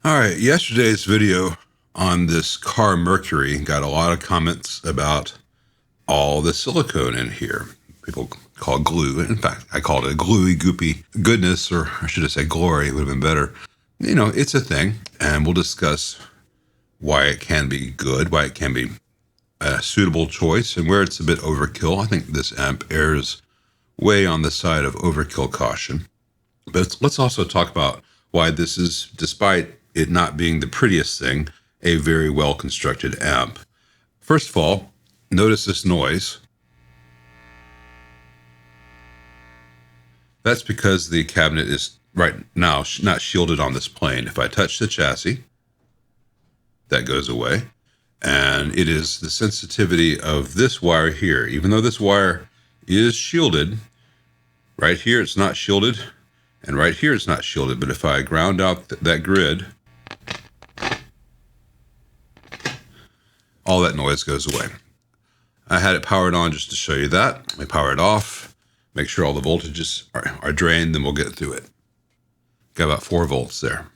All right, yesterday's video on this Carr Mercury got a lot of comments about all the silicone in here. People call it glue. In fact, I called it gluey, goopy goodness, or I should have said glory, it would have been better. You know, it's a thing, and we'll discuss why it can be good, why it can be a suitable choice, and where it's a bit overkill. I think this amp errs way on the side of overkill caution. But let's also talk about why this is, despite it not being the prettiest thing, a very well-constructed amp. First of all, notice this noise. That's because the cabinet is right now not shielded on this plane. If I touch the chassis, that goes away. And it is the sensitivity of this wire here. Even though this wire is shielded, right here it's not shielded, and right here it's not shielded. But if I ground out that grid, all that noise goes away. I had it powered on just to show you that. I power it off, make sure all the voltages are drained, then we'll get through it. Got about 4 volts there.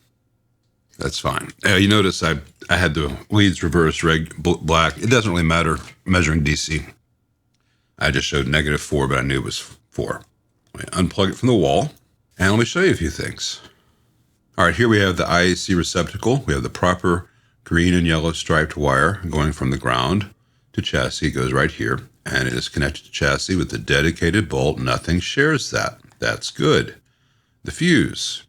That's fine. You notice I had the leads reversed black. It doesn't really matter measuring DC. I just showed -4, but I knew it was 4. Unplug it from the wall, and let me show you a few things. All right, here we have the IAC receptacle. We have the proper green and yellow striped wire going from the ground to chassis. It goes right here, and it is connected to chassis with a dedicated bolt. Nothing shares that. That's good. The fuse.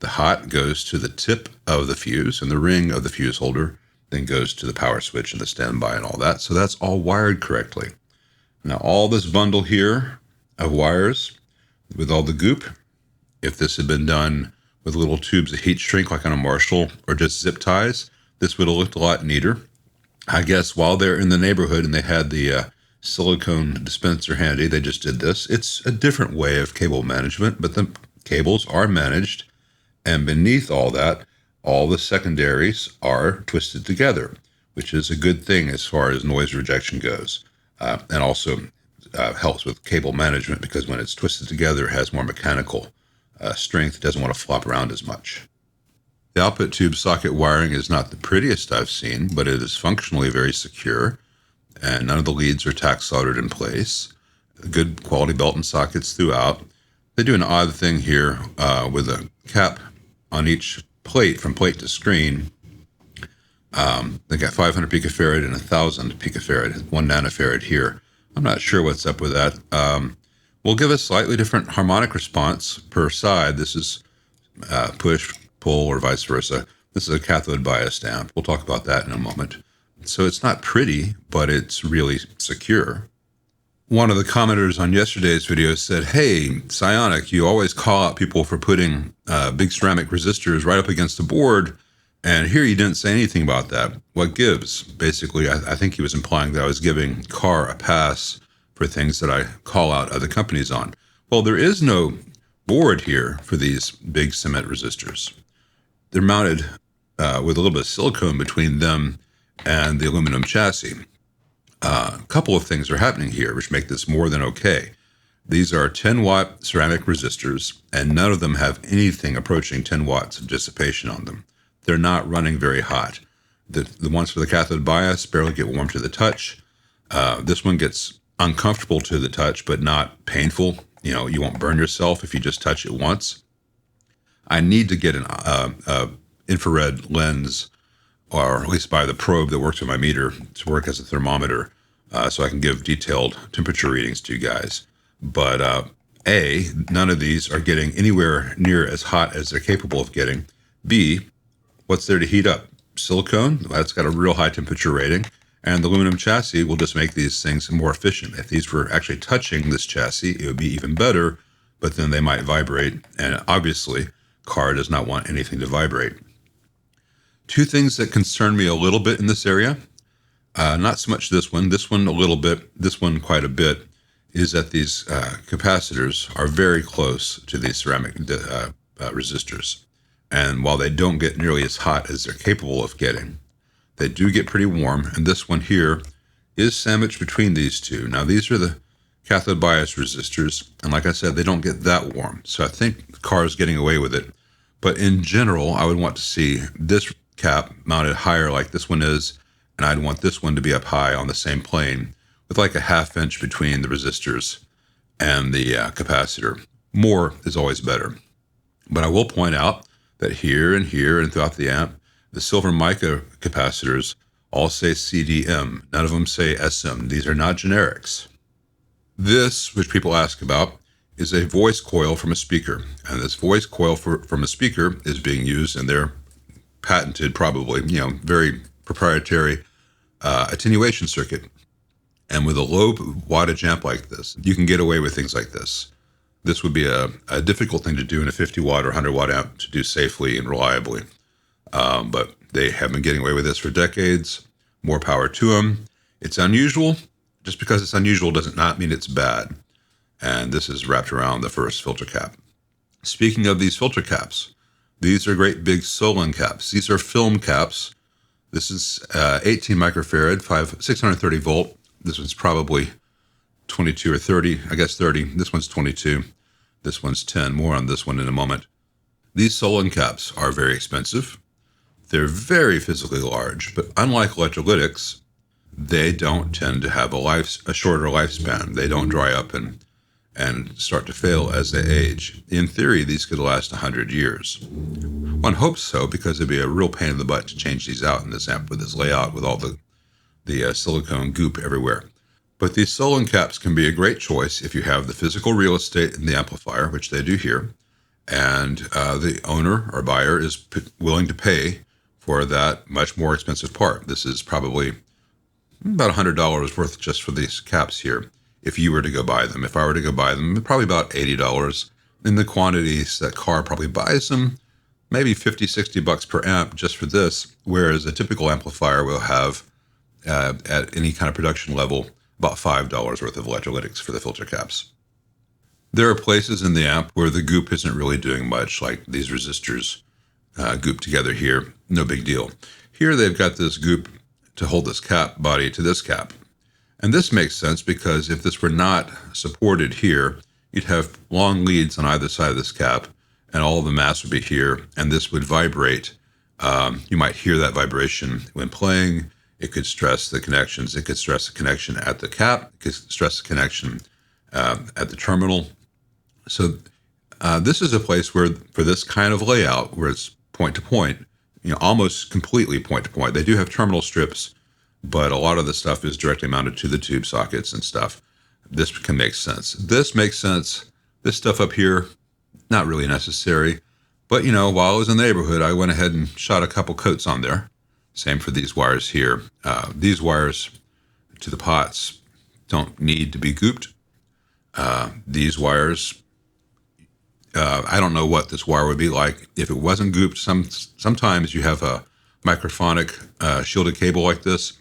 The hot goes to the tip of the fuse, and the ring of the fuse holder then goes to the power switch and the standby and all that. So that's all wired correctly. Now, all this bundle here of wires with all the goop, if this had been done with little tubes of heat shrink like on a Marshall or just zip ties, this would have looked a lot neater. I guess while they're in the neighborhood and they had the silicone dispenser handy, they just did this. It's a different way of cable management, but the cables are managed. And beneath all that, all the secondaries are twisted together, which is a good thing as far as noise rejection goes. And also helps with cable management because when it's twisted together, it has more mechanical strength. It doesn't want to flop around as much. The output tube socket wiring is not the prettiest I've seen, but it is functionally very secure, and none of the leads are tack soldered in place. Good quality belt and sockets throughout. They do an odd thing here with a cap on each plate from plate to screen. They got 500 picofarad and 1,000 picofarad, 1 nanofarad here. I'm not sure what's up with that. Will give a slightly different harmonic response per side. This is push, pull, or vice versa. This is a cathode biased amp. We'll talk about that in a moment. So it's not pretty, but it's really secure. One of the commenters on yesterday's video said, "Hey, Psionic, you always call out people for putting big ceramic resistors right up against the board, and here you didn't say anything about that. What gives?" Basically, I think he was implying that I was giving Carr a pass for things that I call out other companies on. Well, there is no board here for these big cement resistors. They're mounted with a little bit of silicone between them and the aluminum chassis. A couple of things are happening here which make this more than okay. These are 10-watt ceramic resistors, and none of them have anything approaching 10 watts of dissipation on them. They're not running very hot. The ones for the cathode bias barely get warm to the touch. This one gets uncomfortable to the touch, but not painful. You know, you won't burn yourself if you just touch it once. I need to get an infrared lens, or at least buy the probe that works with my meter to work as a thermometer, so I can give detailed temperature readings to you guys. But A, none of these are getting anywhere near as hot as they're capable of getting. B, what's there to heat up? Silicone, that's got a real high temperature rating, and the aluminum chassis will just make these things more efficient. If these were actually touching this chassis, it would be even better, but then they might vibrate, and obviously, Carr does not want anything to vibrate. Two things that concern me a little bit in this area, not so much this one a little bit, this one quite a bit, is that these capacitors are very close to these ceramic resistors. And while they don't get nearly as hot as they're capable of getting, they do get pretty warm. And this one here is sandwiched between these two. Now, these are the cathode bias resistors. And like I said, they don't get that warm. So I think Carr is getting away with it But in general, I would want to see this cap mounted higher like this one is, and I'd want this one to be up high on the same plane with like a 1/2 inch between the resistors and the capacitor. More is always better. But I will point out that here and throughout the amp, the silver mica capacitors all say CDM. None of them say SM. These are not generics. This, which people ask about, is a voice coil from a speaker. And this voice coil from a speaker is being used in their patented, probably, very proprietary attenuation circuit. And with a low wattage amp like this, you can get away with things like this. This would be a difficult thing to do in a 50 watt or 100 watt amp to do safely and reliably. But they have been getting away with this for decades. More power to them. It's unusual. Just because it's unusual does not mean it's bad. And this is wrapped around the first filter cap. Speaking of these filter caps, these are great big soldering caps. These are film caps. This is 18 microfarad, 630 volt. This one's probably 22 or 30, I guess 30. This one's 22. This one's 10. More on this one in a moment. These soldering caps are very expensive. They're very physically large, but unlike electrolytics, they don't tend to have a shorter lifespan. They don't dry up and start to fail as they age. In theory, these could last 100 years. One hopes so, because it'd be a real pain in the butt to change these out in this amp with this layout with all the silicone goop everywhere. But these soldering caps can be a great choice if you have the physical real estate in the amplifier, which they do here, and the owner or buyer is willing to pay for that much more expensive part. This is probably about $100 worth just for these caps here, if you were to go buy them. If I were to go buy them, probably about $80 in the quantities that Carr probably buys them, maybe $50-$60 per amp just for this, whereas a typical amplifier will have, at any kind of production level, about $5 worth of electrolytics for the filter caps. There are places in the amp where the goop isn't really doing much, like these resistors goop together here, no big deal. Here they've got this goop to hold this cap body to this cap. And this makes sense because if this were not supported here, you'd have long leads on either side of this cap, and all of the mass would be here, and this would vibrate. You might hear that vibration when playing. It could stress the connections. It could stress the connection at the cap. It could stress the connection at the terminal. So this is a place where, for this kind of layout, where it's point to point, almost completely point to point. They do have terminal strips, but a lot of the stuff is directly mounted to the tube sockets and stuff. This can make sense. This makes sense. This stuff up here, not really necessary. But, while I was in the neighborhood, I went ahead and shot a couple coats on there. Same for these wires here. These wires to the pots don't need to be gooped. These wires, I don't know what this wire would be like if it wasn't gooped. Sometimes you have a microphonic shielded cable like this.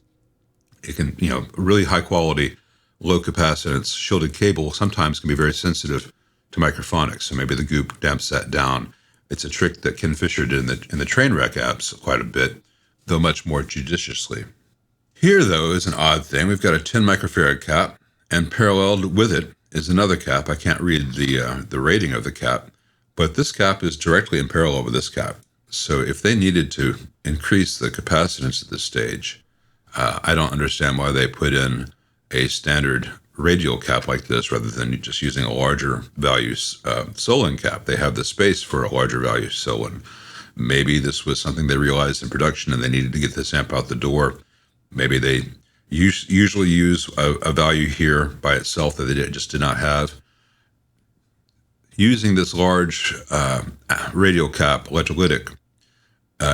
It can, really high quality, low capacitance shielded cable sometimes can be very sensitive to microphonics. So maybe the goop damps that down. It's a trick that Ken Fisher did in the Trainwreck apps quite a bit, though much more judiciously. Here, though, is an odd thing. We've got a 10 microfarad cap, and paralleled with it is another cap. I can't read the rating of the cap, but this cap is directly in parallel with this cap. So if they needed to increase the capacitance at this stage, I don't understand why they put in a standard radial cap like this rather than just using a larger value Solon cap. They have the space for a larger value Solon. Maybe this was something they realized in production and they needed to get this amp out the door. Maybe they usually use a value here by itself that they just did not have. Using this large radial cap electrolytic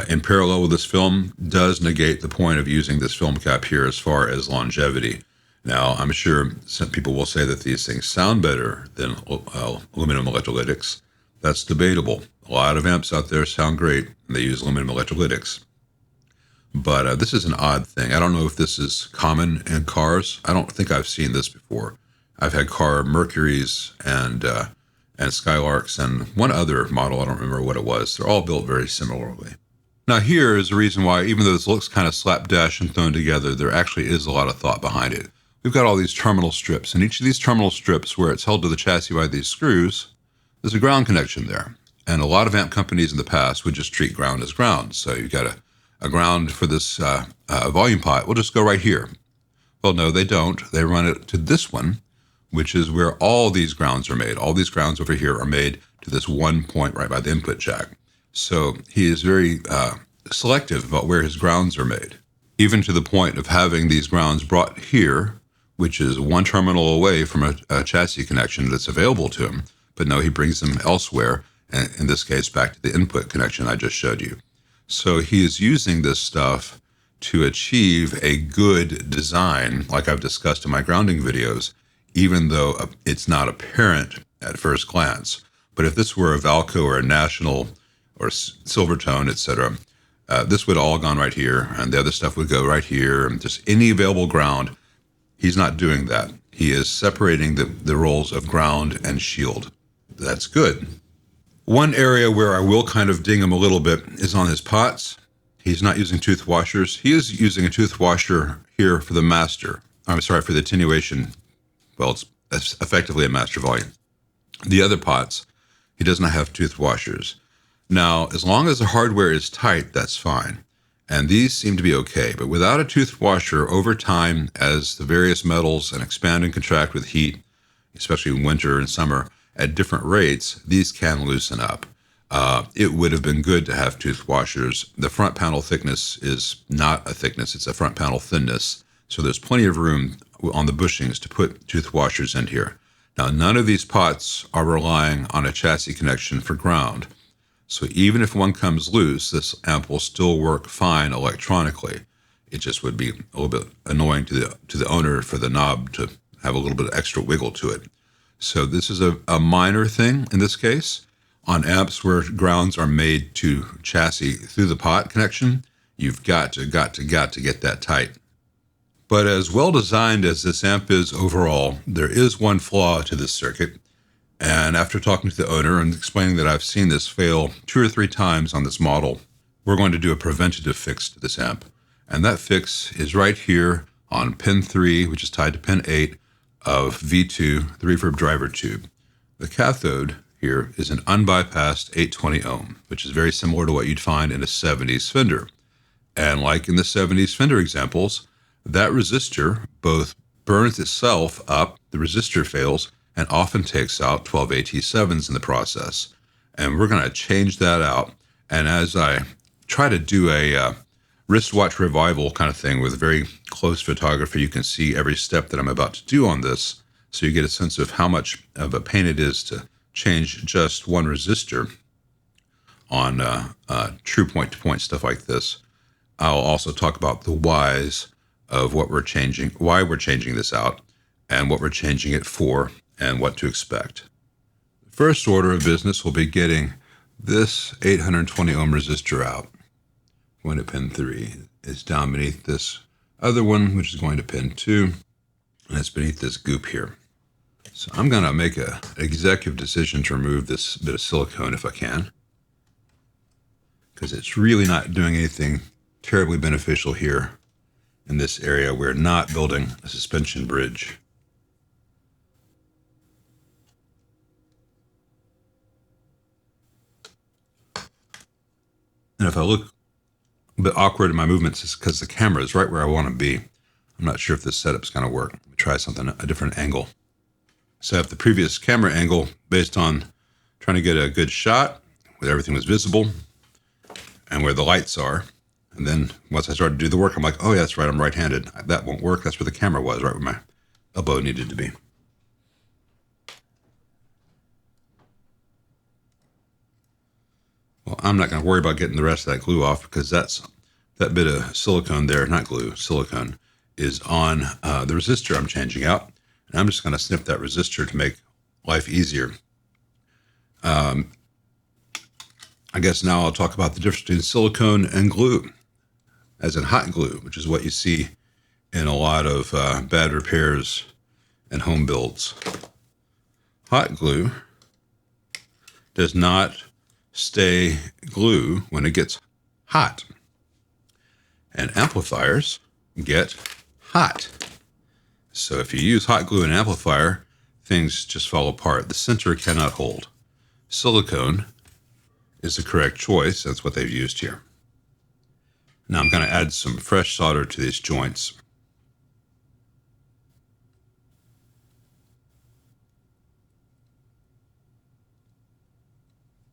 in parallel with this film does negate the point of using this film cap here as far as longevity. Now, I'm sure some people will say that these things sound better than aluminum electrolytics. That's debatable. A lot of amps out there sound great, and they use aluminum electrolytics. But this is an odd thing. I don't know if this is common in cars. I don't think I've seen this before. I've had car Mercuries and Skylarks and one other model. I don't remember what it was. They're all built very similarly. Now here is the reason why, even though this looks kind of slapdash and thrown together, there actually is a lot of thought behind it. We've got all these terminal strips, and each of these terminal strips, where it's held to the chassis by these screws, there's a ground connection there. And a lot of amp companies in the past would just treat ground as ground. So you've got a ground for this volume pot. We'll just go right here. Well, no, they don't. They run it to this one, which is where all these grounds are made. All these grounds over here are made to this one point right by the input jack. So he is very selective about where his grounds are made, even to the point of having these grounds brought here, which is one terminal away from a chassis connection that's available to him. But no, he brings them elsewhere, and in this case, back to the input connection I just showed you. So he is using this stuff to achieve a good design, like I've discussed in my grounding videos, even though it's not apparent at first glance. But if this were a Valco or a National or Silvertone, etc., this would all have gone right here, and the other stuff would go right here, and just any available ground. He's not doing that. He is separating the roles of ground and shield. That's good. One area where I will kind of ding him a little bit is on his pots. He's not using tooth washers. He is using a tooth washer here for the master. I'm sorry, for the attenuation. Well, it's effectively a master volume. The other pots, he does not have tooth washers. Now, as long as the hardware is tight, that's fine. And these seem to be okay. But without a tooth washer, over time, as the various metals and expand and contract with heat, especially in winter and summer, at different rates, these can loosen up. It would have been good to have tooth washers. The front panel thickness is not a thickness, it's a front panel thinness. So there's plenty of room on the bushings to put tooth washers in here. Now, none of these pots are relying on a chassis connection for ground. So even if one comes loose, this amp will still work fine electronically. It just would be a little bit annoying to the owner for the knob to have a little bit of extra wiggle to it. So this is a minor thing in this case. On amps where grounds are made to chassis through the pot connection, you've got to get that tight. But as well designed as this amp is overall, there is one flaw to this circuit. And after talking to the owner and explaining that I've seen this fail 2 or 3 times on this model, we're going to do a preventative fix to this amp. And that fix is right here on pin 3, which is tied to pin 8 of V2, the reverb driver tube. The cathode here is an unbypassed 820 ohm, which is very similar to what you'd find in a 70s Fender. And like in the 70s Fender examples, that resistor both burns itself up, the resistor fails, and often takes out 12 AT7s in the process. And we're going to change that out. And as I try to do a wristwatch revival kind of thing with very close photography, you can see every step that I'm about to do on this, so you get a sense of how much of a pain it is to change just one resistor on true point-to-point stuff like this. I'll also talk about the whys of what we're changing, why we're changing this out, and what we're changing it for, and what to expect. The first order of business will be getting this 820 ohm resistor out. Going to pin 3. It's down beneath this other one, which is going to pin 2, and it's beneath this goop here. So I'm going to make an executive decision to remove this bit of silicone if I can, because it's really not doing anything terribly beneficial here in this area. We're not building a suspension bridge. And if I look a bit awkward in my movements, it's because the camera is right where I want to be. I'm not sure if this setup's going to work. Let me try something, a different angle. So I have the previous camera angle based on trying to get a good shot where everything was visible and where the lights are. And then once I started to do the work, I'm like, oh yeah, that's right, I'm right-handed. That won't work. That's where the camera was, right where my elbow needed to be. Well, I'm not going to worry about getting the rest of that glue off, because that bit of silicone there, not glue, silicone, is on the resistor I'm changing out. And I'm just going to snip that resistor to make life easier. I guess now I'll talk about the difference between silicone and glue, as in hot glue, which is what you see in a lot of bad repairs and home builds. Hot glue does not stay glue when it gets hot. And amplifiers get hot. So if you use hot glue in an amplifier, things just fall apart. The center cannot hold. Silicone is the correct choice. That's what they've used here. Now I'm going to add some fresh solder to these joints.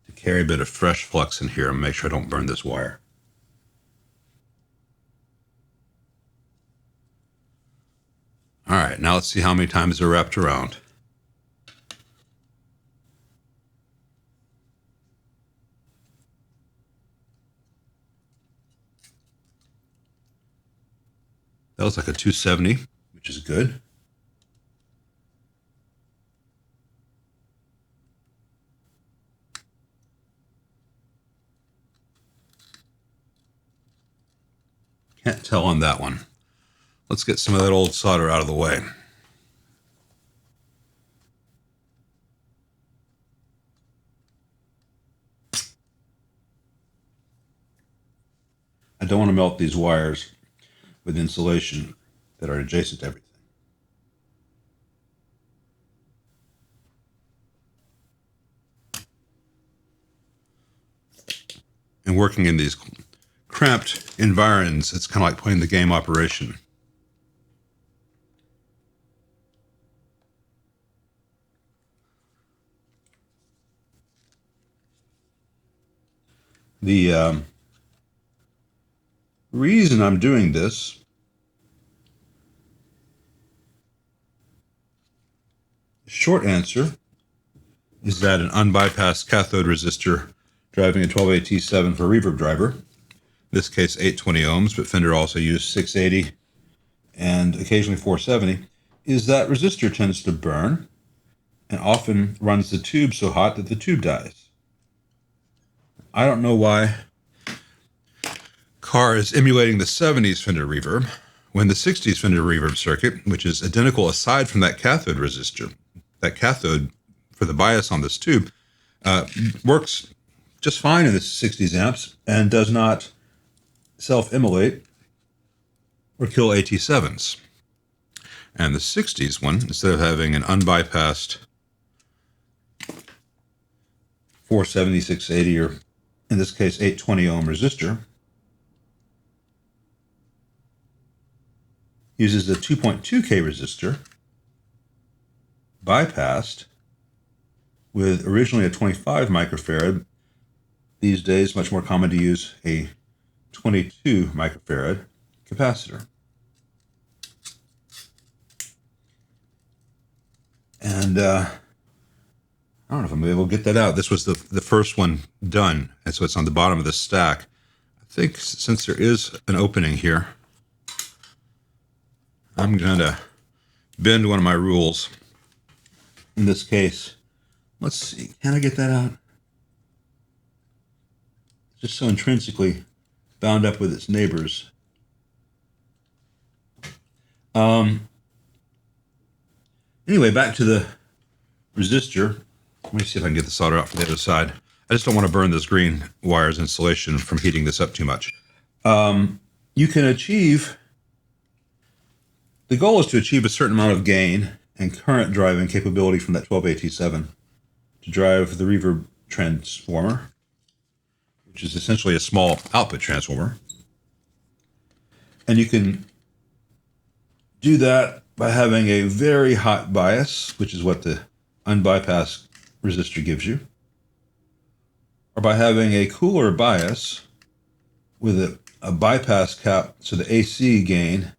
To carry a bit of fresh flux in here and make sure I don't burn this wire. All right, now let's see how many times they're wrapped around. That looks like a 270, which is good. Can't tell on that one. Let's get some of that old solder out of the way. I don't want to melt these wires with insulation that are adjacent to everything. And working in these cramped environs, it's kind of like playing the game Operation. The reason I'm doing this short answer is that an unbypassed cathode resistor driving a 12AT7 for a reverb driver, in this case 820 ohms, but Fender also used 680 and occasionally 470, is that resistor tends to burn and often runs the tube so hot that the tube dies. I don't know why Carr is emulating the 70s Fender reverb when the 60s Fender reverb circuit, which is identical aside from that cathode resistor, that cathode for the bias on this tube, works just fine in the 60s amps and does not self-immolate or kill AT7s. And the 60s one, instead of having an unbypassed 470, 680, or in this case 820 ohm resistor, uses a 2.2K resistor bypassed with originally a 25 microfarad. These days, much more common to use a 22 microfarad capacitor. And I don't know if I'm able to get that out. This was the first one done, and so it's on the bottom of the stack. I think since there is an opening here, I'm going to bend one of my rules. In this case, let's see, can I get that out? It's just so intrinsically bound up with its neighbors. Anyway, back to the resistor. Let me see if I can get the solder out from the other side. I just don't want to burn this green wire's insulation from heating this up too much. You can achieve, the goal is to achieve a certain amount of gain and current driving capability from that 12AT7 to drive the reverb transformer, which is essentially a small output transformer. And you can do that by having a very hot bias, which is what the unbypassed resistor gives you, or by having a cooler bias with a bypass cap, so the AC gain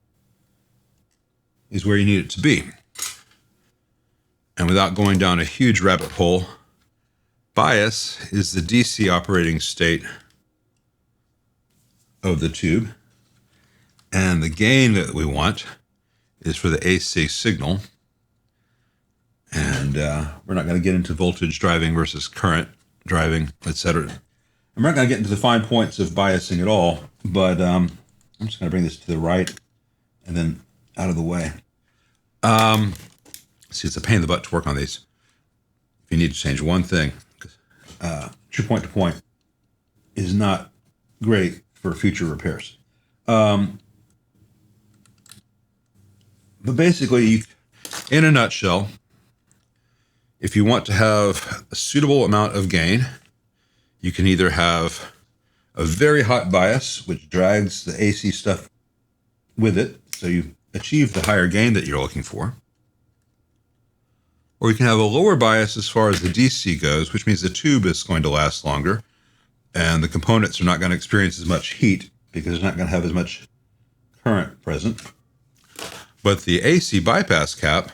is where you need it to be. And without going down a huge rabbit hole, bias is the DC operating state of the tube, and the gain that we want is for the AC signal. And we're not going to get into voltage driving versus current driving, etc. I'm not going to get into the fine points of biasing at all, but I'm just going to bring this to the right and then out of the way. See, it's a pain in the butt to work on these. If you need to change one thing, true point to point is not great for future repairs. But basically, in a nutshell, if you want to have a suitable amount of gain, You can either have a very hot bias, which drags the AC stuff with it, so you achieve the higher gain that you're looking for. Or you can have a lower bias as far as the DC goes, which means the tube is going to last longer, and the components are not going to experience as much heat because they're not going to have as much current present. But the AC bypass cap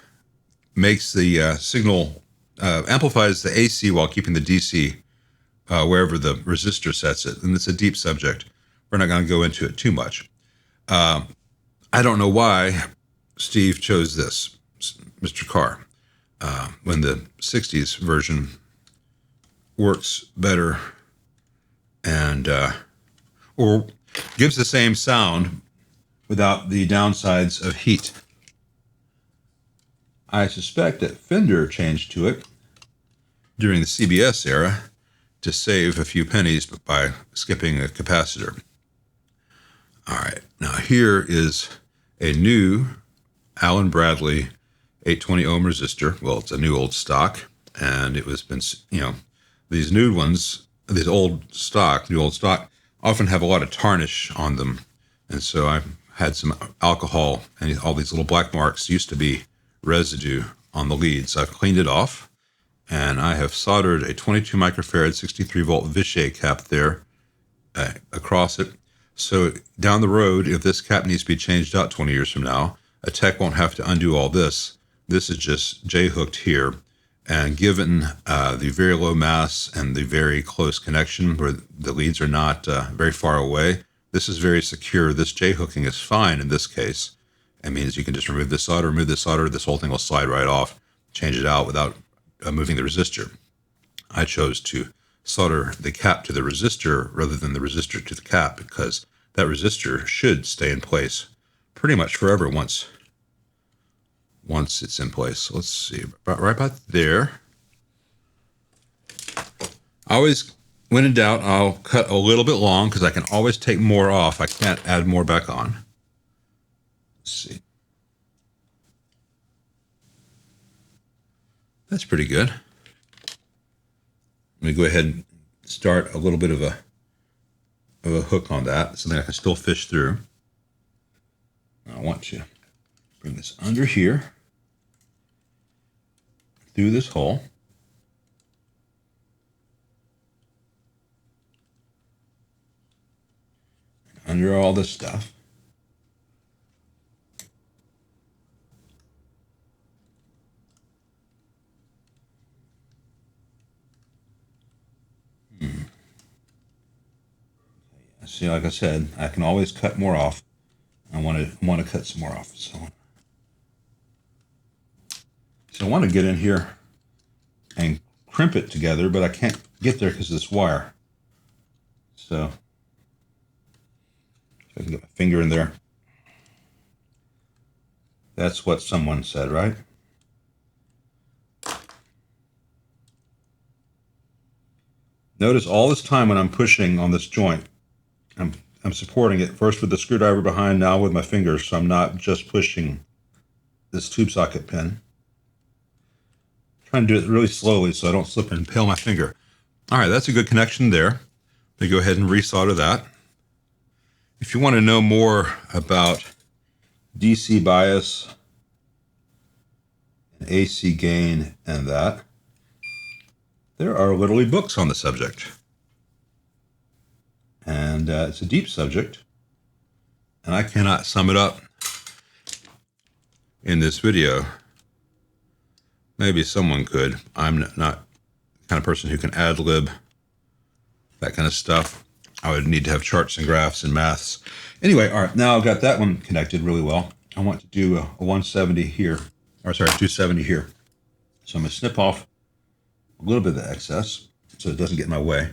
makes the signal, amplifies the AC while keeping the DC wherever the resistor sets it. And it's a deep subject. We're not going to go into it too much. I don't know why Steve chose this, Mr. Carr, when the 60s version works better and or gives the same sound without the downsides of heat. I suspect that Fender changed to it during the CBS era to save a few pennies by skipping a capacitor. All right, now here is a new Allen Bradley 820 ohm resistor. Well, it's a new old stock, and it was been, these new ones, these new old stock, often have a lot of tarnish on them. And so I've had some alcohol, and all these little black marks used to be residue on the leads. I've cleaned it off, and I have soldered a 22 microfarad 63 volt Vichy cap there across it. So down the road, if this cap needs to be changed out 20 years from now, a tech won't have to undo all this. This is just J-hooked here. And given the very low mass and the very close connection where the leads are not very far away, this is very secure. This J-hooking is fine in this case. It means you can just remove this solder, this whole thing will slide right off, change it out without moving the resistor. I chose to solder the cap to the resistor rather than the resistor to the cap because that resistor should stay in place pretty much forever once it's in place. So let's see, right about there. I always, when in doubt, I'll cut a little bit long because I can always take more off. I can't add more back on. Let's see. That's pretty good. Let me go ahead and start a little bit of a hook on that so that I can still fish through. I want to bring this under here, through this hole. Under all this stuff. See, like I said, I can always cut more off. I want to cut some more off. So I want to get in here and crimp it together, but I can't get there because of this wire. So if I can get my finger in there. That's what someone said, right? Notice all this time when I'm pushing on this joint, I'm supporting it first with the screwdriver behind, now with my fingers, so I'm not just pushing this tube socket pin. I'm trying to do it really slowly so I don't slip and impale my finger. All right, that's a good connection there. Let me go ahead and resolder that. If you want to know more about DC bias and AC gain and that, there are literally books on the subject. And it's a deep subject, and I cannot sum it up in this video. Maybe someone could. I'm not the kind of person who can ad-lib that kind of stuff. I would need to have charts and graphs and maths. Anyway, all right, now I've got that one connected really well. I want to do a 170 here, or sorry, 270 here. So I'm going to snip off a little bit of the excess so it doesn't get in my way.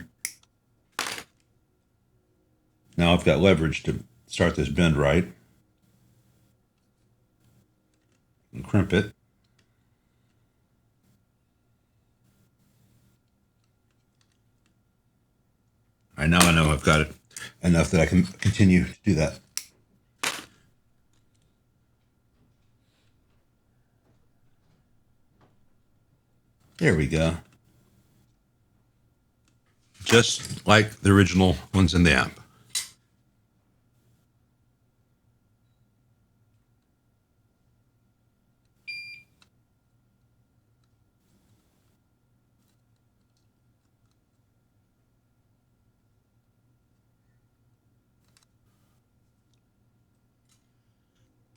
Now I've got leverage to start this bend right. And crimp it. All right, now I know I've got it enough that I can continue to do that. There we go. just like the original ones in the amp.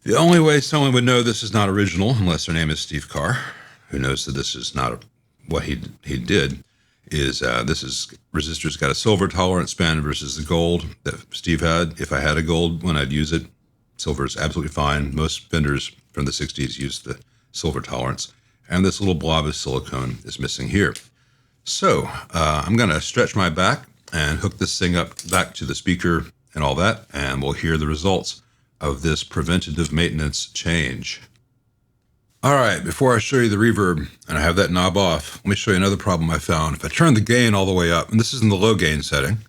The only way someone would know this is not original, unless their name is Steve Carr, who knows that this is not what he did, is this is resistor's got a silver tolerance span versus the gold that Steve had. If I had a gold when I'd use it, silver is absolutely fine. Most vendors from the 60s used the silver tolerance. And this little blob of silicone is missing here. So I'm going to stretch my back and hook this thing up back to the speaker and all that, and we'll hear the results of this preventative maintenance change. All right, before I show you the reverb and I have that knob off, let me show you another problem I found. If I turn the gain all the way up, and this is in the low gain setting,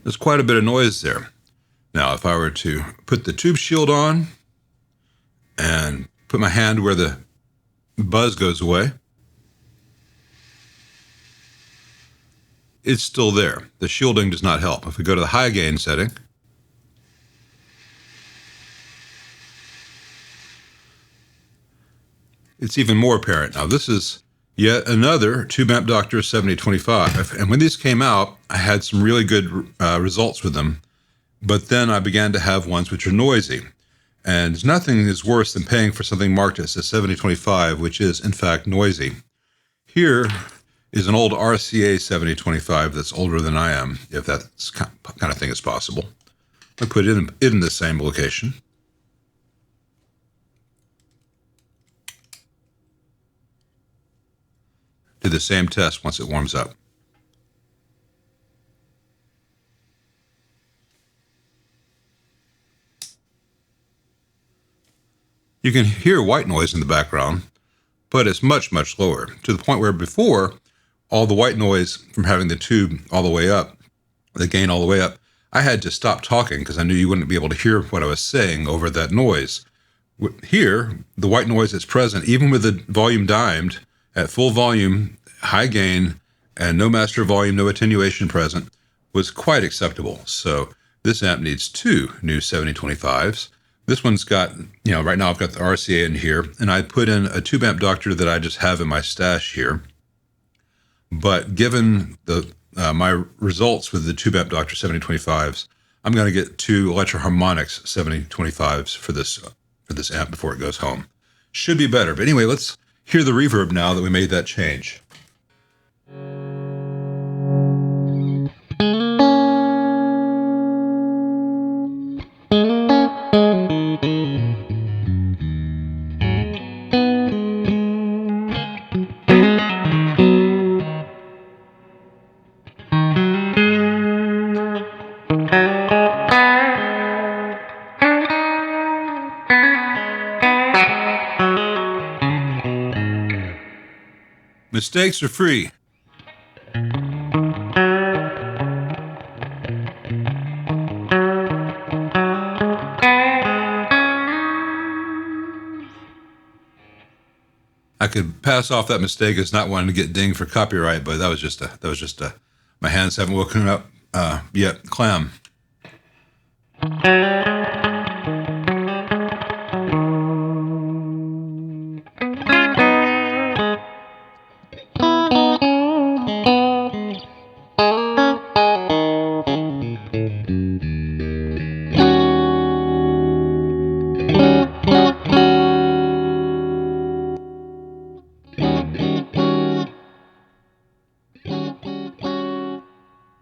there's quite a bit of noise there. Now, if I were to put the tube shield on and put my hand where the buzz goes away, it's still there. The shielding does not help. If we go to the high gain setting, it's even more apparent. Now, this is yet another Tube Amp Doctor 7025. And when these came out, I had some really good results with them. But then I began to have ones which are noisy. And nothing is worse than paying for something marked as a 7025, which is, in fact, noisy. Here is an old RCA 7025 that's older than I am, if that kind of thing is possible. I put it in the same location. Do the same test once it warms up. You can hear white noise in the background, but it's much, much lower, to the point where before, all the white noise from having the tube all the way up, the gain all the way up, I had to stop talking because I knew you wouldn't be able to hear what I was saying over that noise. Here, the white noise that's present, even with the volume dimed, at full volume, high gain, and no master volume, no attenuation present, was quite acceptable. So this amp needs two new 7025s. This one's got, right now I've got the RCA in here, and I put in a Tube Amp Doctor that I just have in my stash here. But given my results with the Tube Amp Doctor 7025s, I'm going to get two Electro-Harmonix 7025s for this amp before it goes home. Should be better. But anyway, let's hear the reverb now that we made that change. Mistakes are free. I could pass off that mistake as not wanting to get dinged for copyright, but that was just my hands haven't woken up yet. Clam.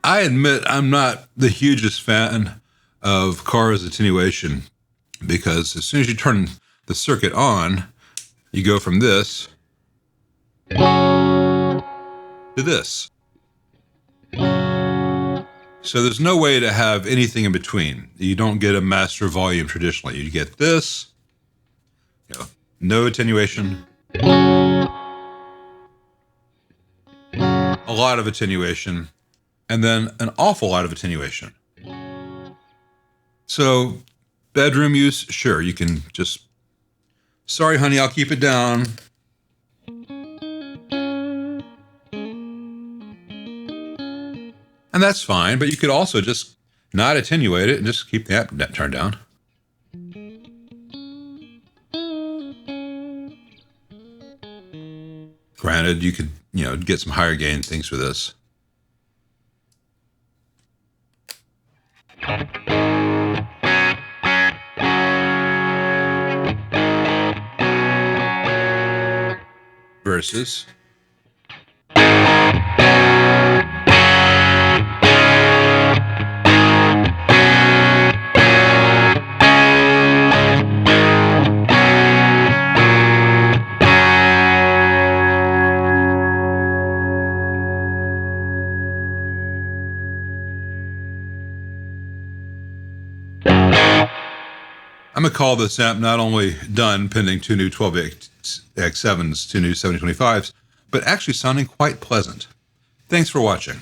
I admit I'm not the hugest fan of Carr's attenuation, because as soon as you turn the circuit on, you go from this to this. So there's no way to have anything in between. You don't get a master volume traditionally. You get this, no attenuation, a lot of attenuation, and then an awful lot of attenuation. So bedroom use, sure, you can just Sorry, honey, I'll keep it down. And that's fine, but you could also just not attenuate it and just keep the amp turned down. Granted, you could, get some higher gain things for this. Versus I'm going to call this amp not only done pending two new 12X7s, two new 7025s, but actually sounding quite pleasant. Thanks for watching.